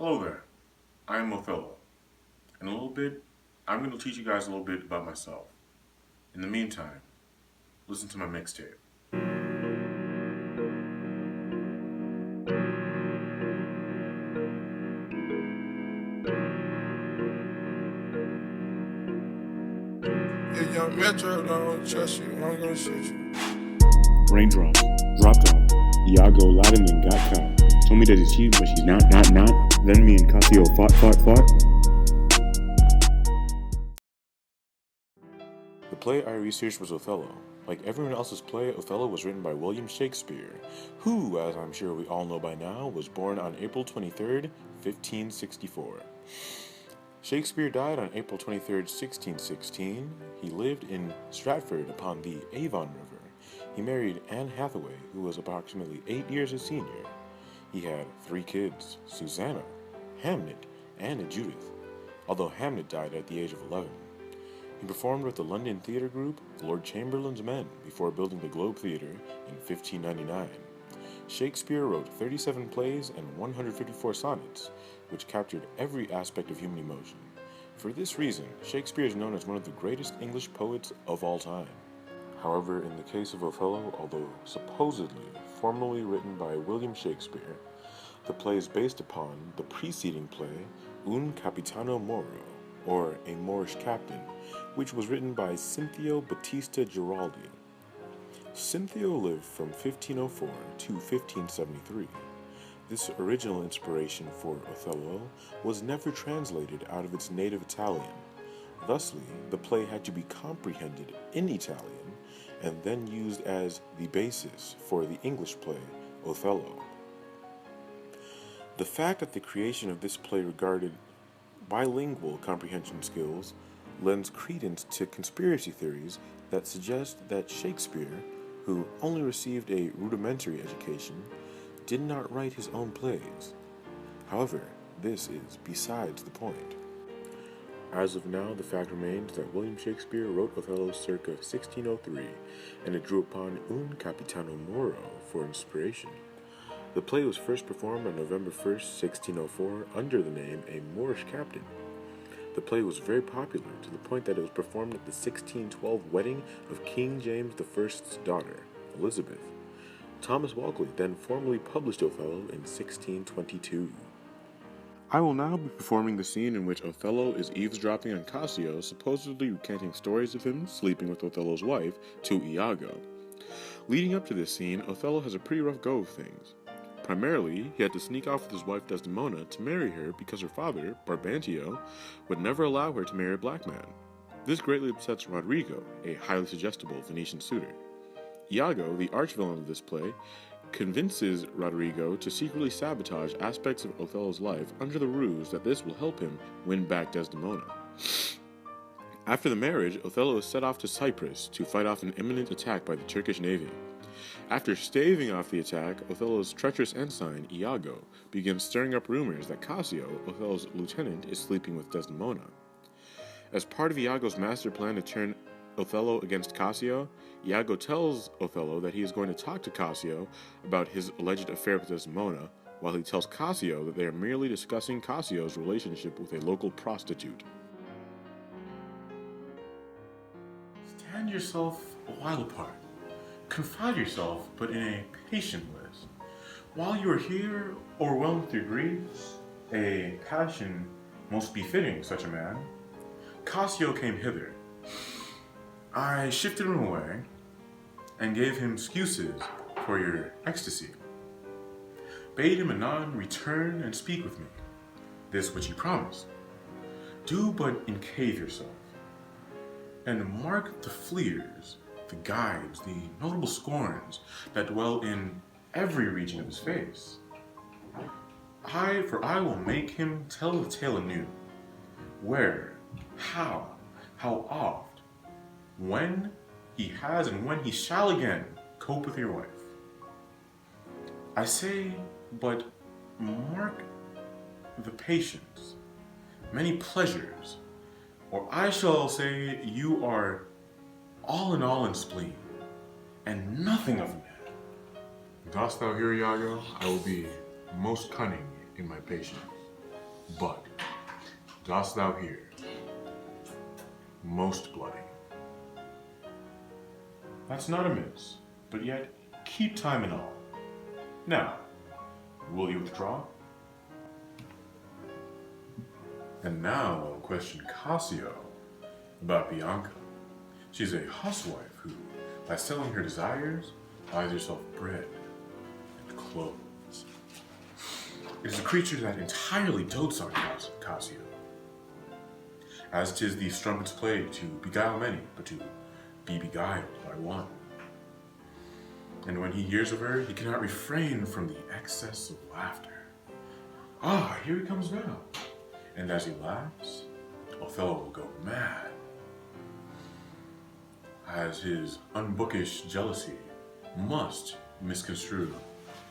Hello there, I'm Othello. In a little bit, I'm going to teach you guys a little bit about myself. In the meantime, listen to my mixtape. If young Metro don't trust you, I'm gonna shoot you. Raindrops, drop top. Iago Aladdin and got caught. Told me that it's cheating, but she's not. Then me and Casio fought. The play I researched was Othello. Like everyone else's play, Othello was written by William Shakespeare, who, as I'm sure we all know by now, was born on April 23rd, 1564. Shakespeare died on April 23rd, 1616. He lived in Stratford upon the Avon River. He married Anne Hathaway, who was approximately 8 years his senior. He had 3 kids, Susanna, Hamnet, and a Judith, although Hamnet died at the age of 11. He performed with the London theatre group Lord Chamberlain's Men before building the Globe Theatre in 1599. Shakespeare wrote 37 plays and 154 sonnets, which captured every aspect of human emotion. For this reason, Shakespeare is known as one of the greatest English poets of all time. However, in the case of Othello, although supposedly formally written by William Shakespeare, the play is based upon the preceding play Un Capitano Moro, or A Moorish Captain, which was written by Cinthio Battista Giraldi. Cinthio lived from 1504 to 1573. This original inspiration for Othello was never translated out of its native Italian. Thusly, the play had to be comprehended in Italian and then used as the basis for the English play Othello. The fact that the creation of this play regarded bilingual comprehension skills lends credence to conspiracy theories that suggest that Shakespeare, who only received a rudimentary education, did not write his own plays. However, this is besides the point. As of now, the fact remains that William Shakespeare wrote Othello circa 1603, and it drew upon Un Capitano Moro for inspiration. The play was first performed on November 1st, 1604, under the name A Moorish Captain. The play was very popular to the point that it was performed at the 1612 wedding of King James I's daughter, Elizabeth. Thomas Walkley then formally published Othello in 1622. I will now be performing the scene in which Othello is eavesdropping on Cassio, supposedly recanting stories of him sleeping with Othello's wife to Iago. Leading up to this scene, Othello has a pretty rough go of things. Primarily, he had to sneak off with his wife Desdemona to marry her because her father, Brabantio, would never allow her to marry a black man. This greatly upsets Roderigo, a highly suggestible Venetian suitor. Iago, the arch-villain of this play, convinces Roderigo to secretly sabotage aspects of Othello's life under the ruse that this will help him win back Desdemona. After the marriage, Othello is set off to Cyprus to fight off an imminent attack by the Turkish navy. After staving off the attack, Othello's treacherous ensign, Iago, begins stirring up rumors that Cassio, Othello's lieutenant, is sleeping with Desdemona. As part of Iago's master plan to turn Othello against Cassio, Iago tells Othello that he is going to talk to Cassio about his alleged affair with Desdemona, while he tells Cassio that they are merely discussing Cassio's relationship with a local prostitute. Stand yourself a while apart. Confide yourself, but in a patient list. While you are here, overwhelmed with your griefs, a passion most befitting such a man, Cassio came hither. I shifted him away and gave him excuses for your ecstasy. Bade him anon return and speak with me, this which he promised. Do but encave yourself, and mark the fleers, the guides, the notable scorns that dwell in every region of his face. For I will make him tell the tale anew. Where, how oft, when he has and when he shall again cope with your wife. I say, but mark the patience, many pleasures, or I shall say you are all in spleen, and nothing of man. Dost thou hear, Iago? I will be most cunning in my patience. But dost thou hear? Most bloody. That's not amiss, but yet keep time in all. Now, will you withdraw? And now I'll question Cassio about Bianca. She's a housewife who, by selling her desires, buys herself bread and clothes. It is a creature that entirely dotes on Cassio, as 'tis the strumpet's play to beguile many, but to be beguiled by one. And when he hears of her, he cannot refrain from the excess of laughter. Ah, here he comes now. And as he laughs, Othello will go mad, as his unbookish jealousy must misconstrue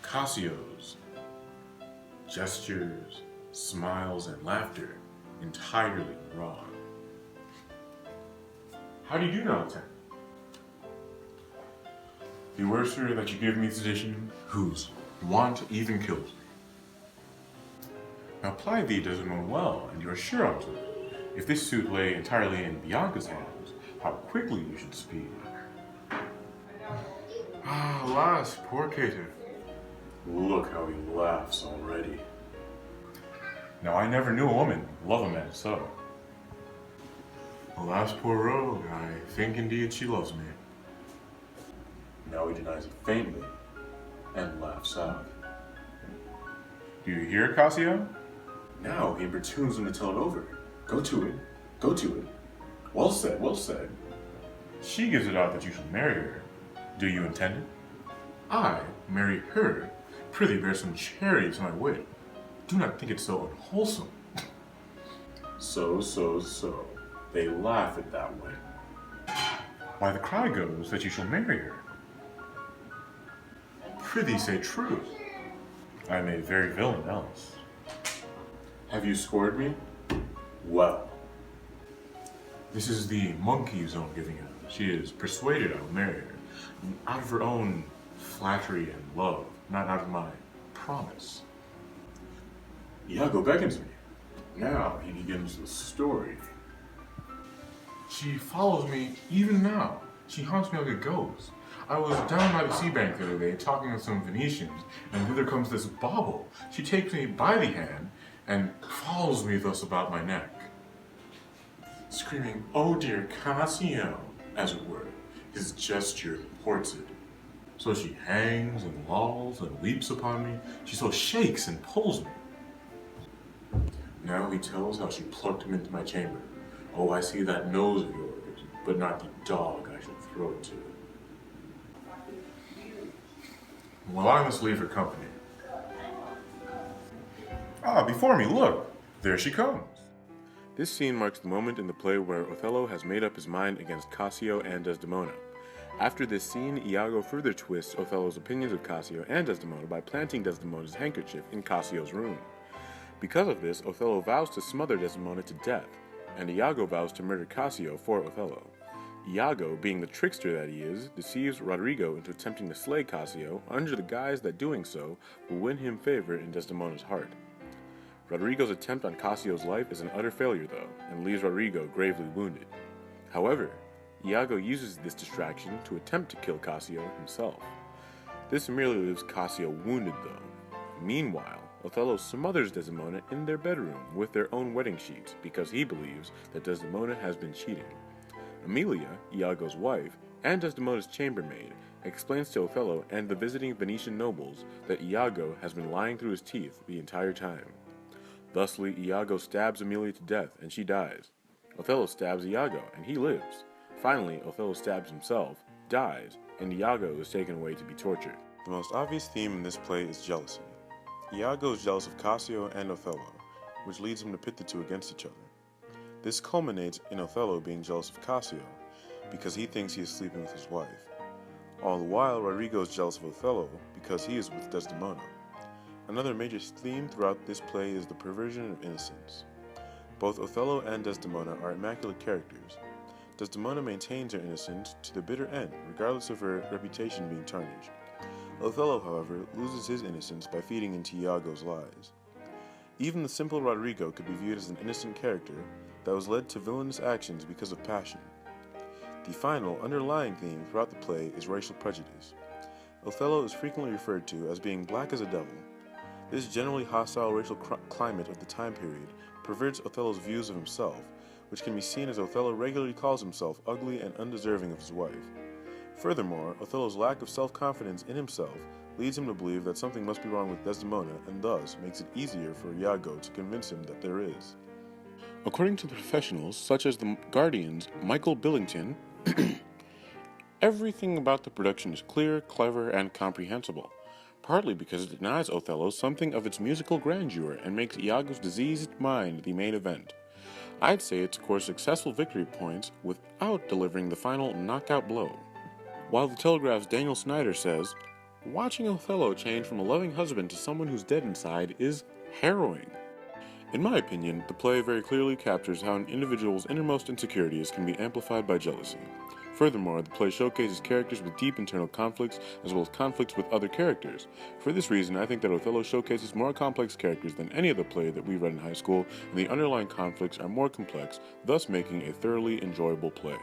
Cassio's gestures, smiles, and laughter entirely wrong. How do you do now, Lieutenant? Beware, sir, that you give me physician whose want even kills me. Now ply thee, Desdemona, well, and you are sure onto it. If this suit lay entirely in Bianca's hands, how quickly you should speed. Ah, alas, poor caitiff. Look how he laughs already. Now I never knew a woman love a man so. Alas, poor rogue, I think indeed she loves me. Now he denies it faintly and laughs out. Do you hear, Cassio? Now he importunes him to tell it over. Go to it, go to it. Well said, well said. She gives it out that you shall marry her. Do you intend it? I marry her? Prithee bear some charity to my wit. Do not think it so unwholesome. So. They laugh it that way. Why, the cry goes that you shall marry her. Prithee say true. I am a very villain else. Have you scored me? Well. This is the monkey zone giving out. She is persuaded I will marry her, out of her own flattery and love, not out of my promise. Iago beckons me. Now he begins the story. She follows me even now. She haunts me like a ghost. I was down by the sea bank the other day talking with some Venetians, and thither comes this bauble. She takes me by the hand and follows me thus about my neck, screaming, "Oh dear Cassio," as it were. His gesture ports it. So she hangs and lolls and leaps upon me. She so shakes and pulls me. Now he tells how she plucked him into my chamber. Oh, I see that nose of yours, but not the dog I shall throw it to. Well, I must leave her company. Ah, before me, look! There she comes! This scene marks the moment in the play where Othello has made up his mind against Cassio and Desdemona. After this scene, Iago further twists Othello's opinions of Cassio and Desdemona by planting Desdemona's handkerchief in Cassio's room. Because of this, Othello vows to smother Desdemona to death, and Iago vows to murder Cassio for Othello. Iago, being the trickster that he is, deceives Roderigo into attempting to slay Cassio under the guise that doing so will win him favor in Desdemona's heart. Roderigo's attempt on Cassio's life is an utter failure, though, and leaves Roderigo gravely wounded. However, Iago uses this distraction to attempt to kill Cassio himself. This merely leaves Cassio wounded, though. Meanwhile, Othello smothers Desdemona in their bedroom with their own wedding sheets because he believes that Desdemona has been cheating. Emilia, Iago's wife, and Desdemona's chambermaid, explains to Othello and the visiting Venetian nobles that Iago has been lying through his teeth the entire time. Thusly, Iago stabs Emilia to death and she dies. Othello stabs Iago and he lives. Finally, Othello stabs himself, dies, and Iago is taken away to be tortured. The most obvious theme in this play is jealousy. Iago is jealous of Cassio and Othello, which leads him to pit the two against each other. This culminates in Othello being jealous of Cassio, because he thinks he is sleeping with his wife. All the while, Roderigo is jealous of Othello, because he is with Desdemona. Another major theme throughout this play is the perversion of innocence. Both Othello and Desdemona are immaculate characters. Desdemona maintains her innocence to the bitter end, regardless of her reputation being tarnished. Othello, however, loses his innocence by feeding into Iago's lies. Even the simple Rodrigo could be viewed as an innocent character that was led to villainous actions because of passion. The final, underlying theme throughout the play is racial prejudice. Othello is frequently referred to as being black as a devil. This generally hostile racial climate of the time period perverts Othello's views of himself, which can be seen as Othello regularly calls himself ugly and undeserving of his wife. Furthermore, Othello's lack of self-confidence in himself leads him to believe that something must be wrong with Desdemona, and thus makes it easier for Iago to convince him that there is. According to professionals such as the Guardian's Michael Billington, everything about the production is clear, clever, and comprehensible, partly because it denies Othello something of its musical grandeur and makes Iago's diseased mind the main event. I'd say it scores successful victory points without delivering the final knockout blow. While the Telegraph's Daniel Snyder says, watching Othello change from a loving husband to someone who's dead inside is harrowing. In my opinion, the play very clearly captures how an individual's innermost insecurities can be amplified by jealousy. Furthermore, the play showcases characters with deep internal conflicts as well as conflicts with other characters. For this reason, I think that Othello showcases more complex characters than any other play that we read in high school, and the underlying conflicts are more complex, thus making a thoroughly enjoyable play.